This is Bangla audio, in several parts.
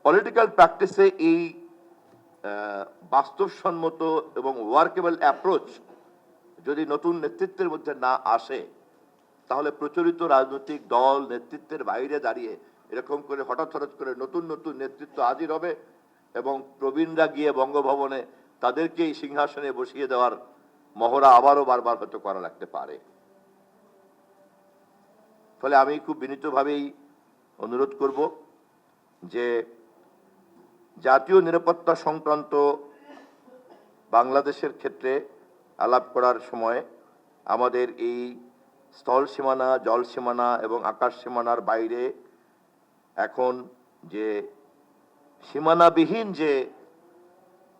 পলিটিক্যাল প্র্যাকটিসে এই বাস্তবসম্মত এবং ওয়ার্কেবল অ্যাপ্রোচ যদি নতুন নেতৃত্বের মধ্যে না আসে, তাহলে প্রচলিত রাজনৈতিক দল নেতৃত্বের বাইরে দাঁড়িয়ে এরকম করে হঠাৎ করে নতুন নতুন নেতৃত্ব হাজির হবে এবং প্রবীণরা গিয়ে বঙ্গভবনে তাদেরকে এই সিংহাসনে বসিয়ে দেওয়ার মহড়া আবারও বারবার হয়তো করা লাগতে পারে। ফলে আমি খুব বিনীতভাবেই অনুরোধ করব যে জাতীয় নিরাপত্তা সংক্রান্ত বাংলাদেশের ক্ষেত্রে আলাপ করার সময় আমাদের এই স্থল সীমানা, জল সীমানা এবং আকাশ সীমানার বাইরে এখন যে সীমানাবিহীন যে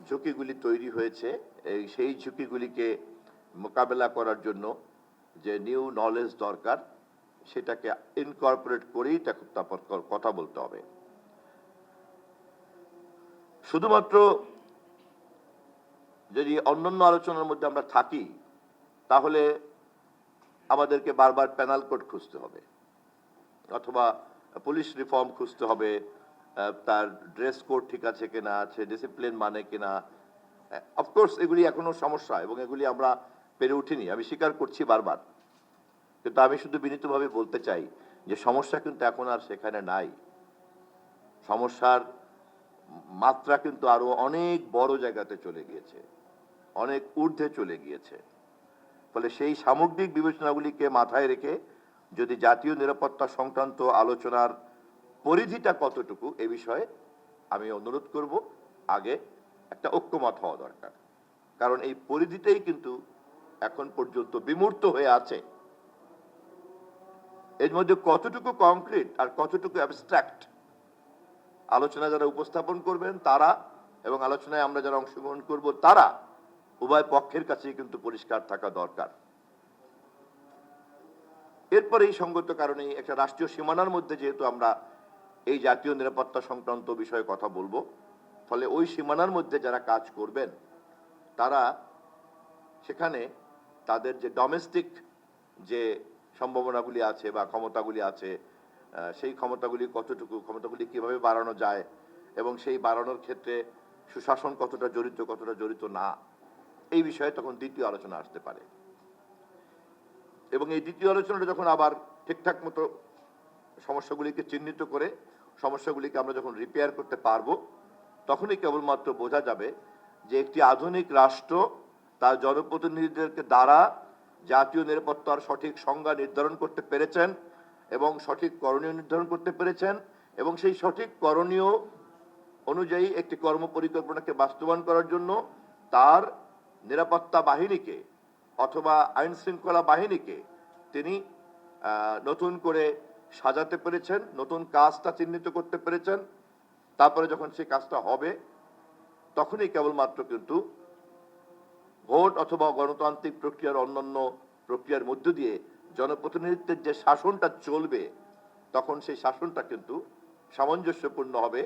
ঝুঁকিগুলি তৈরি হয়েছে, সেই ঝুঁকিগুলিকে মোকাবেলা করার জন্য যে নিউ নলেজ দরকার, সেটাকে ইনকর্পোরেট করেই তারপর কথা বলতে হবে। শুধুমাত্র যদি অন্যান্য আলোচনার মধ্যে আমরা থাকি, তাহলে আমাদেরকে বারবার পেনাল কোড খুঁজতে হবে অথবা পুলিশ রিফর্ম খুঁজতে হবে, তার ড্রেস কোড ঠিক আছে কিনা, আছে ডিসিপ্লিন মানে কিনা। অফকোর্স এগুলি এখনো সমস্যা এবং এগুলি আমরা পেরে উঠিনি, আমি স্বীকার করছি বারবার। কিন্তু আমি শুধু বিনীতভাবে বলতে চাই যে সমস্যা কিন্তু এখন আর সেখানে নাই। সমস্যার মাত্রা কিন্তু আরো অনেক বড় জায়গাতে চলে গিয়েছে, অনেক ঊর্ধ্বে চলে গিয়েছে। ফলে সেই সামগ্রিক বিবেচনাগুলিকে মাথায় রেখে যদি জাতীয় নিরাপত্তা সংক্রান্ত আলোচনার পরিধিটা কতটুকু এ বিষয়ে আমি অনুরোধ করব, আগে একটা ঐক্যমত হওয়া দরকার। কারণ এই পরিধিটাই কিন্তু এখন পর্যন্ত বিমূর্ত হয়ে আছে। এর মধ্যে কতটুকু কংক্রিট আর কতটুকু অ্যাবস্ট্রাক্ট, আলোচনা যারা উপস্থাপন করবেন তারা এবং আলোচনায় আমরা যারা অংশগ্রহণ করব তারা উভয় পক্ষের কাছেই কিন্তু পরিষ্কার থাকা দরকার। এরপরে এই সঙ্গত কারণে একটা রাষ্ট্রীয় সীমানার মধ্যে যেহেতু আমরা এই জাতীয় নিরাপত্তা সংক্রান্ত বিষয়ে কথা বলবো, ফলে ওই সীমানার মধ্যে যারা কাজ করবেন তারা সেখানে তাদের যে ডোমেস্টিক যে সম্ভাবনাগুলি আছে বা ক্ষমতাগুলি আছে, সেই ক্ষমতাগুলি কিভাবে বাড়ানো যায় এবং সেই বাড়ানোর ক্ষেত্রে সুশাসন কতটা জড়িত না, এই বিষয়ে তখন দ্বিতীয় আলোচনা আসতে পারে। এবং এই দ্বিতীয় আলোচনাটা যখন আবার ঠিকঠাক মতো সমস্যাগুলিকে চিহ্নিত করে সমস্যাগুলিকে আমরা যখন রিপেয়ার করতে পারবো, তখনই কেবলমাত্র বোঝা যাবে যে একটি আধুনিক রাষ্ট্র তার জনপ্রতিনিধিদেরকে দ্বারা জাতীয় নিরাপত্তার সঠিক সংজ্ঞা নির্ধারণ করতে পেরেছেন এবং সঠিক করণীয় নির্ধারণ করতে পেরেছেন এবং সেই সঠিক করণীয় অনুযায়ী একটি কর্ম পরিকল্পনাকে বাস্তবায়ন করার জন্য তার নিরাপত্তা বাহিনীকে অথবা আইন শৃঙ্খলা বাহিনীকে তিনি নতুন করে সাজাতে পেরেছেন, নতুন কাজটা চিহ্নিত করতে পেরেছেন। তারপরে যখন সেই কাজটা হবে তখনই কেবলমাত্র কিন্তু ভোট অথবা গণতান্ত্রিক প্রক্রিয়ার অন্যান্য প্রক্রিয়ার মধ্য দিয়ে জনপ্রতিনিধিত্বের যে শাসনটা চলবে, তখন সেই শাসনটা কিন্তু সামঞ্জস্যপূর্ণ হবে